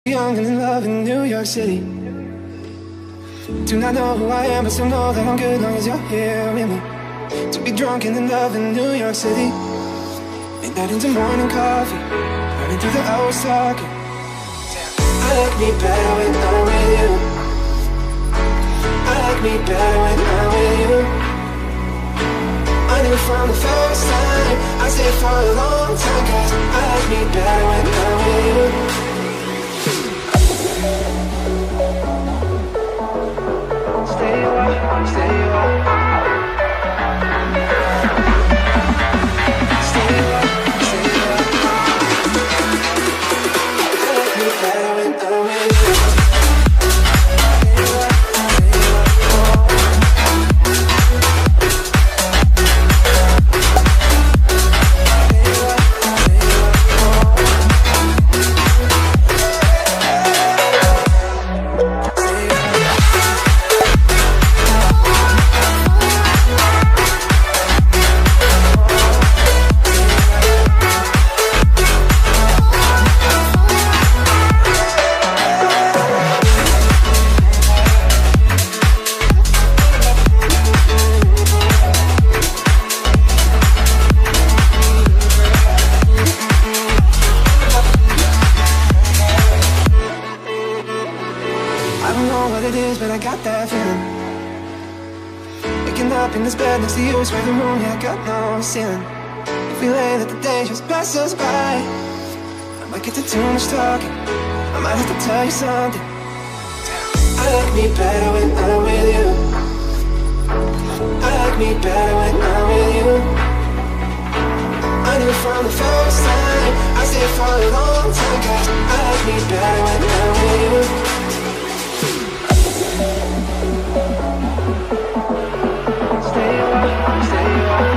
Young and in love in New York City. Do not know who I am, but still know that I'm good long as you're here with me. To be drunk and in love in New York City. Midnight into morning coffee, running through the hours talking. I like me better when I'm with you. I like me better when I'm with you. I knew from the first time, I stayed for a long time, 'cause I like me better when I'm with you. Stay away, stay away. Stay away, stay away. I like me better when I'm with you. Stay away, stay by the moon, yeah, got no ceiling. If we lay, let the day just pass us by. I might get to too much talking, I might have to tell you something. I like me better when I'm with you. I like me better when I'm with you. I knew from the first time, I stayed for a long time, 'cause I like me better when I'm with you. Stay away, stay away.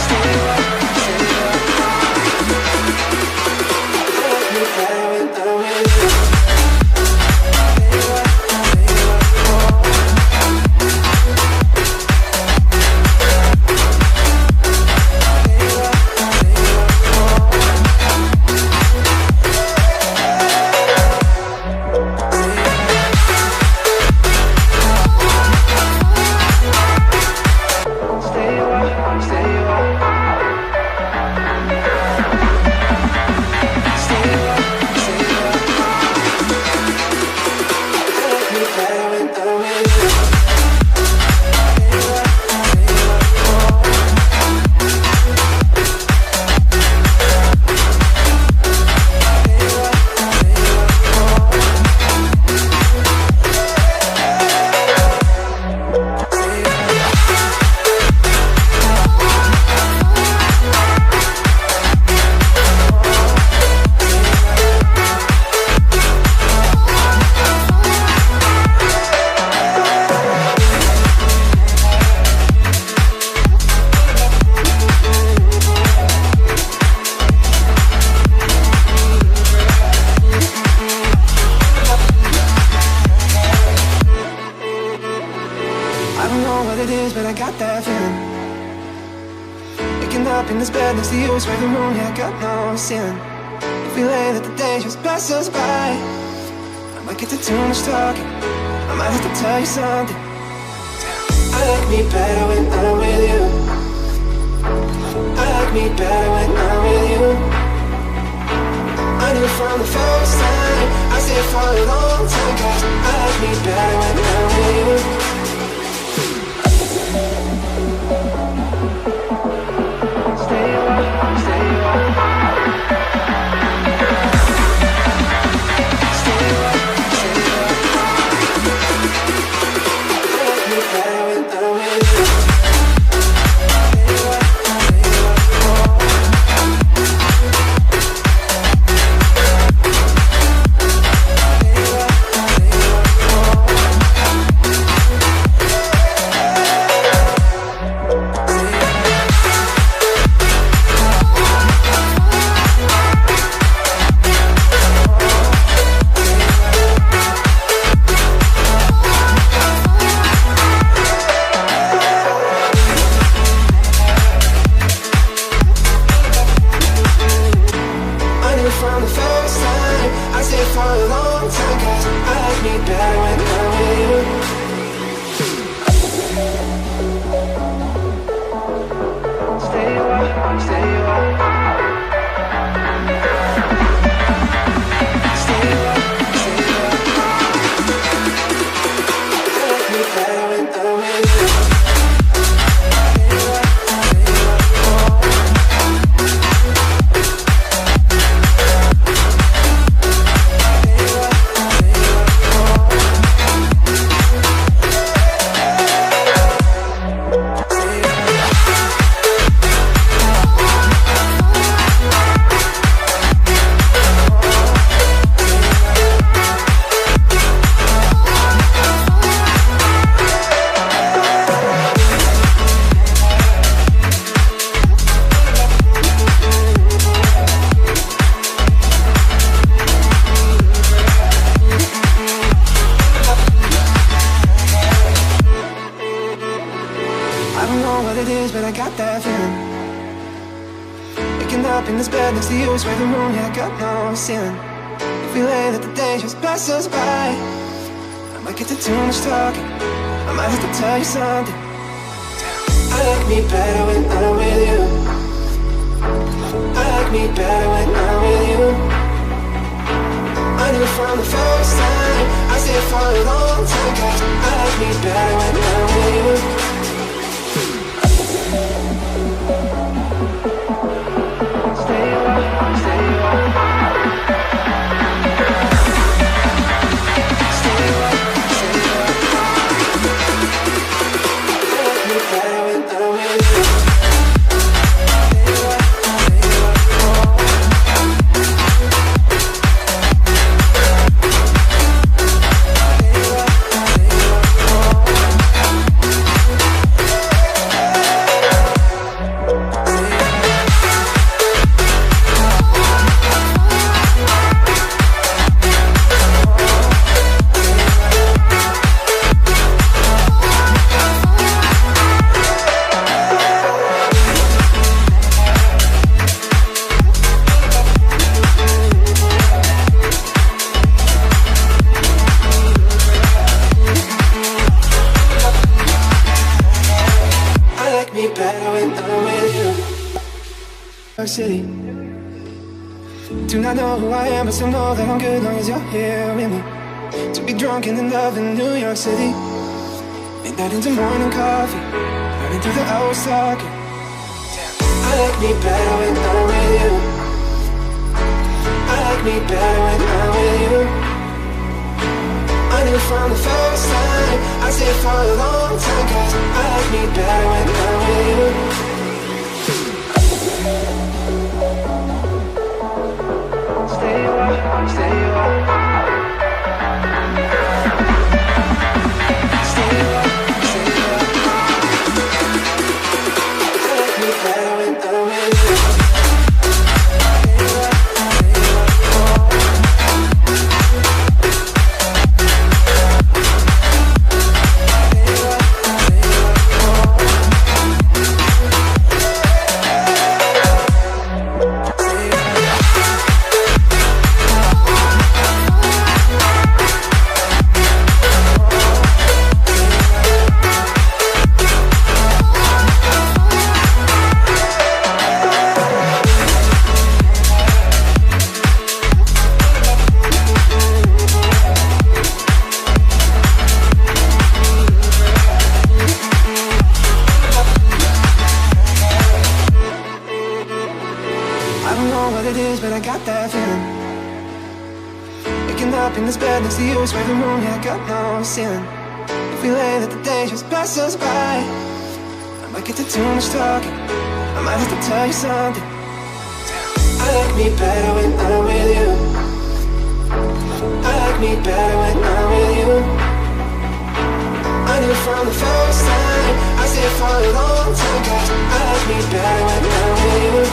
Stay away, stay away. I like me better when I'm with you. Stay away, stay away. Stay away, stay away. Something. I like me better when I'm with you. I like me better when I'm with you. I knew from the first time, I stayed for a long time, 'cause I like me better when I'm with you. Stay away, stay away. Stay away, stay away. Better when I'm with you. Stay away, stay away. got that feeling. Waking up in this bed next to you, sway the room, yeah, I got no ceiling. If we lay that the day just pass us by, I might get to too much talking, I might have to tell you something. I like me better when I'm with you. I like me better when I'm with you. I knew from the first time, I stayed for a long time, 'cause I like me better when I'm with you. Stay up, stay up. Stay up, stay up. I like me better when I'm with you. City. Do not know who I am, but still know that I'm good long as you're here with me. To be drunk and in love in New York City. Midnight into morning coffee, running through the hours talking. I like me better when I'm with you. I like me better when I'm with you. I knew from the first time, I stayed for a long time, 'cause I like me better when I'm with you. Stay up, stay up. Stay up, stay up. I like me better when I'm with you. Stay up, stay up. In this bed next to you, sway the room, yeah, I got no ceiling. If we lay that the day just pass us by, I might get to too much talking, I might have to tell you something. I like me better when I'm with you. I like me better when I'm with you. I knew from the first time, I stayed for a long time, 'cause I like me better when I'm with you.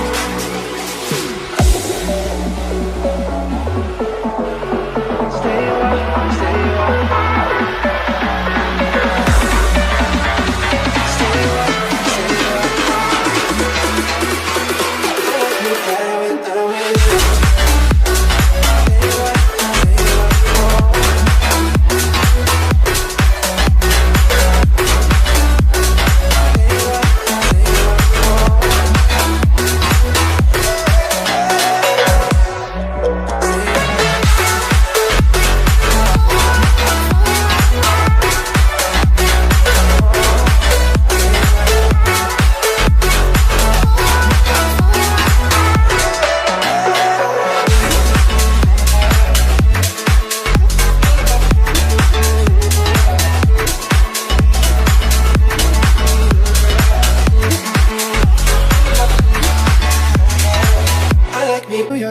Stay up, stay up. Stay up, stay up. I like me better when I'm with you. Stay up, stay up.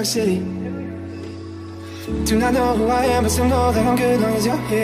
City. Do not know who I am, but still know that I'm good long as you're here.